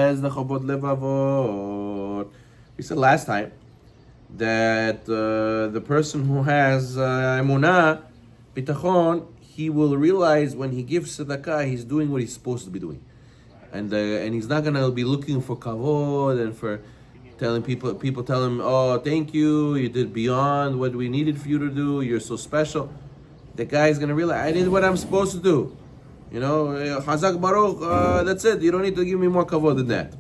says the Chovot HaLevavot. We said last time that the person who has emunah, bitachon, he will realize when he gives tzedakah, he's doing what he's supposed to be doing, and he's not gonna be looking for kavod and for telling people tell him, oh, thank you, you did beyond what we needed for you to do, you're so special. The guy's gonna realize, I did what I'm supposed to do. You know, Chazak Baruch, that's it. You don't need to give me more kavod than that.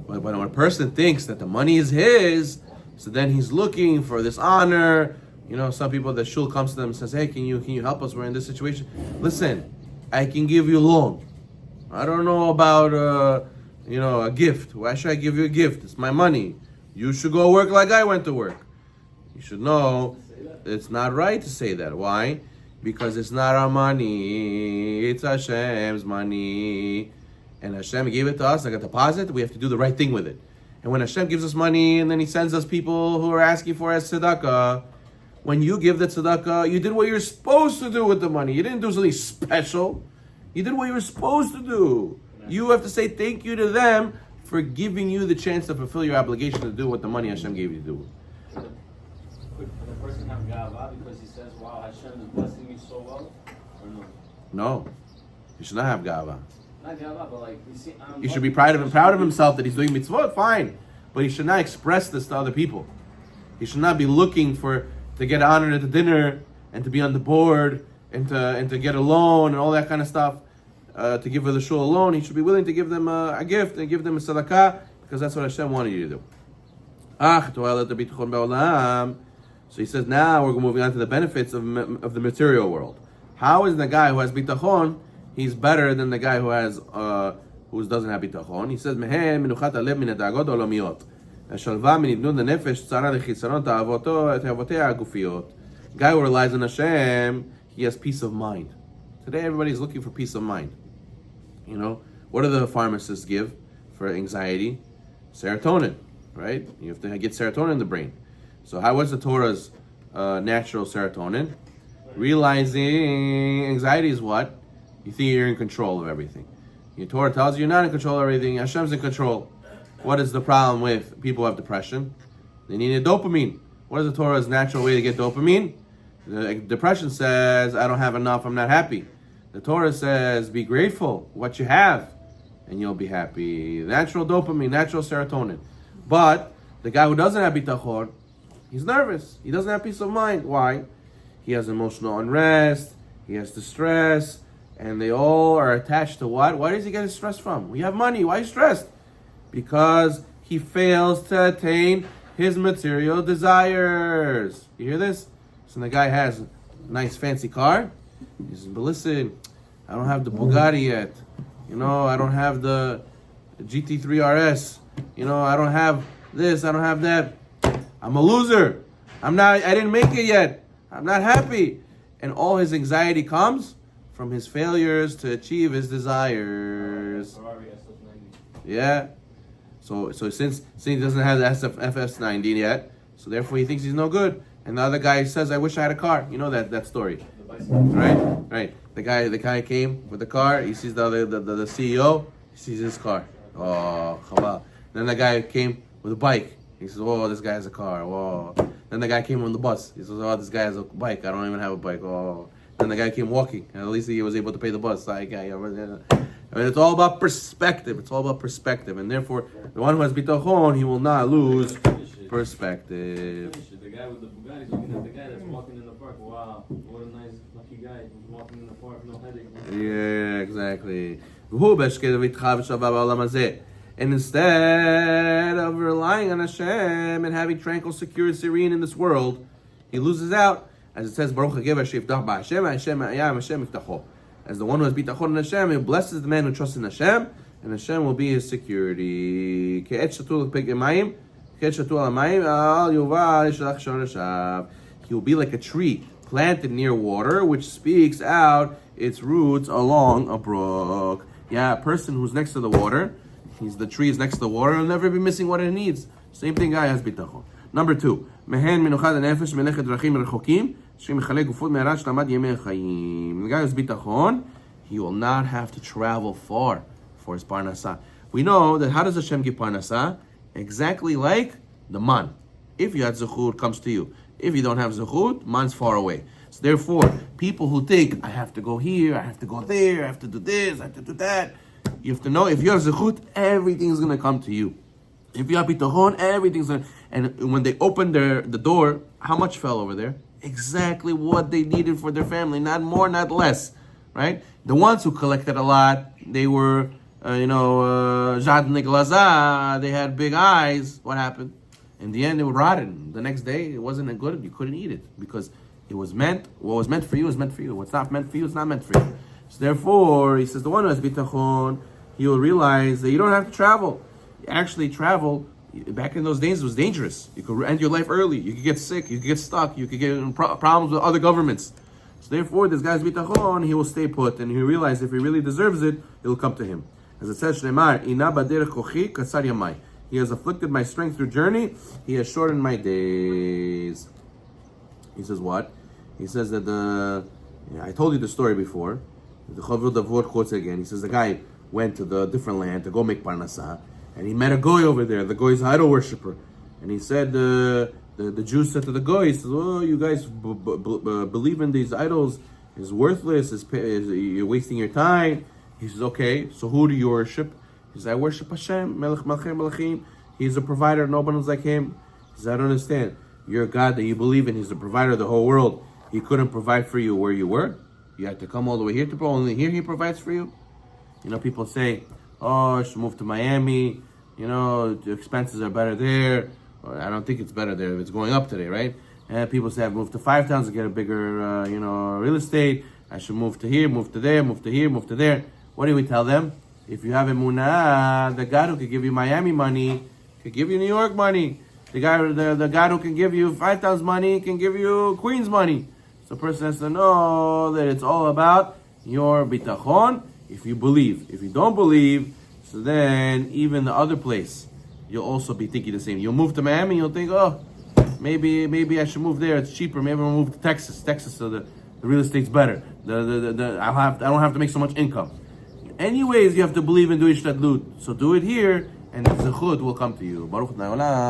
But when a person thinks that the money is his, so then he's looking for this honor. You know, some people, the shul comes to them and says, hey, can you help us? We're in this situation. Listen, I can give you a loan. I don't know about, a gift. Why should I give you a gift? It's my money. You should go work like I went to work. You should know it's not right to say that. Why? Because it's not our money. It's Hashem's money. And Hashem gave it to us like a deposit. We have to do the right thing with it. And when Hashem gives us money and then He sends us people who are asking for as tzedakah, when you give the tzedakah, you did what you're supposed to do with the money. You didn't do something special. You did what you were supposed to do. You have to say thank you to them for giving you the chance to fulfill your obligation to do what the money Hashem gave you to do. Could the person have gava because he says, wow, Hashem is blessing me so well? Or no? No. You should not have gava. Not gava, but like, you see, He should be proud of himself that he's doing mitzvot, fine. But he should not express this to other people. He should not be looking to get honored at the dinner and to be on the board and to get a loan and all that kind of stuff. To give the shul a loan, he should be willing to give them a gift and give them a tzedakah because that's what Hashem wanted you to do. So he says now we're moving on to the benefits of the material world. How is the guy who has bitachon? He's better than the guy who doesn't have bitachon. He says mehen menuchat halev min hadagot olamiot. Hashalva min ibnun nefesh tzara lechisaron ta'avotei agufiyot. Guy who relies on Hashem, he has peace of mind. Today everybody's looking for peace of mind. You know, what do the pharmacists give for anxiety? Serotonin, right? You have to get serotonin in the brain. So what's the Torah's natural serotonin? Realizing anxiety is what? You think you're in control of everything. Your Torah tells you you're not in control of everything. Hashem's in control. What is the problem with people who have depression? They need a dopamine. What is the Torah's natural way to get dopamine? The depression says, I don't have enough, I'm not happy. The Torah says, be grateful what you have, and you'll be happy. Natural dopamine, natural serotonin. But the guy who doesn't have bitachon, he's nervous. He doesn't have peace of mind. Why? He has emotional unrest, he has distress, and they all are attached to what? Why does he get his stress from? We have money, why are you stressed? Because he fails to attain his material desires. You hear this? So the guy has a nice fancy car. He says, but listen, I don't have the Bugatti yet. You know, I don't have the GT3 RS. You know, I don't have this, I don't have that. I'm a loser. I didn't make it yet. I'm not happy. And all his anxiety comes from his failures to achieve his desires. Yeah. So since he doesn't have the FS90 yet, so therefore he thinks he's no good. And the other guy says, I wish I had a car. You know that story. Right. The guy came with the car, he sees the CEO, he sees his car. Oh, Chovot. Then the guy came with a bike. He says, oh, this guy has a car. Whoa. Then the guy came on the bus. He says, oh, this guy has a bike. I don't even have a bike. Oh. Then the guy came walking. And at least he was able to pay the bus. It's all about perspective. And therefore, the one who has bitachon, he will not lose perspective. The guy with the Bugatti is looking at the guy that's walking in the park. Wow, what a nice, lucky guy who's walking in the park, no headache. Yeah, exactly. And instead of relying on Hashem and having tranquil, secure, serene in this world, he loses out. As it says, Baruch Hashem, as the one who has bitachon in Hashem, he blesses the man who trusts in Hashem, and Hashem will be his security. He will be like a tree planted near water, which speaks out its roots along a brook. Yeah, a person who's next to the water, the tree is next to the water, will never be missing what it needs. Same thing, guy has bitachon. Number 2, the guy has bitachon, he will not have to travel far for his parnasah. We know that how does Hashem give parnasa? Exactly like the man. If you had zechut, it comes to you. If you don't have zechut, man's far away. So therefore, people who think, I have to go here, I have to go there, I have to do this, I have to do that. You have to know, if you have zechut, everything's going to come to you. If you have bitachon, everything's going to... And when they opened the door, how much fell over there? Exactly what they needed for their family. Not more, not less. Right? The ones who collected a lot, they were, Jadnik Laza, they had big eyes. What happened? In the end, it rotted. The next day, it wasn't good. You couldn't eat it because it was meant. What was meant for you is meant for you. What's not meant for you is not meant for you. So therefore, he says the one who has bitachon, he will realize that you don't have to travel. You actually travel. Back in those days, it was dangerous. You could end your life early. You could get sick. You could get stuck. You could get in problems with other governments. So therefore, this guy's bitachon, he will stay put, and he realizes if he really deserves it, it will come to him. As it says, Shneimar, Ina baderech kochi kasar yamai. He has afflicted my strength through journey. He has shortened my days. He says what? He says that I told you the story before. The HaLevavot quotes again. He says the guy went to the different land to go make parnasa, and he met a goy over there. The goy's idol worshiper, and he said the Jew said to the goy, he says, "Oh, you guys believe in these idols? It's worthless. You're wasting your time." He says, "Okay, so who do you worship?" He says, "I worship Hashem, Melech Malchei Melechim. He's a provider. No one is like him." He says, "I don't understand. You're a God that you believe in. He's the provider of the whole world. He couldn't provide for you where you were. You had to come all the way here to only here He provides for you." People say, "Oh, I should move to Miami. The expenses are better there." Or, I don't think it's better there. It's going up today, right? And people say, "I've moved to 5 towns to get a bigger, real estate. I should move to here, move to there, move to here, move to there." What do we tell them? If you have emunah, the God who could give you Miami money could give you New York money. The God who can give you 5 towns money can give you Queens money. So the person has to know that it's all about your bitachon. If you believe, if you don't believe, so then even the other place, you'll also be thinking the same. You'll move to Miami, you'll think, oh, maybe I should move there. It's cheaper. Maybe I'll move to Texas. So the real estate's better. I don't have to make so much income. Anyways, you have to believe and do ishtadlut. So do it here, and the zechut will come to you. Baruch Na'olam.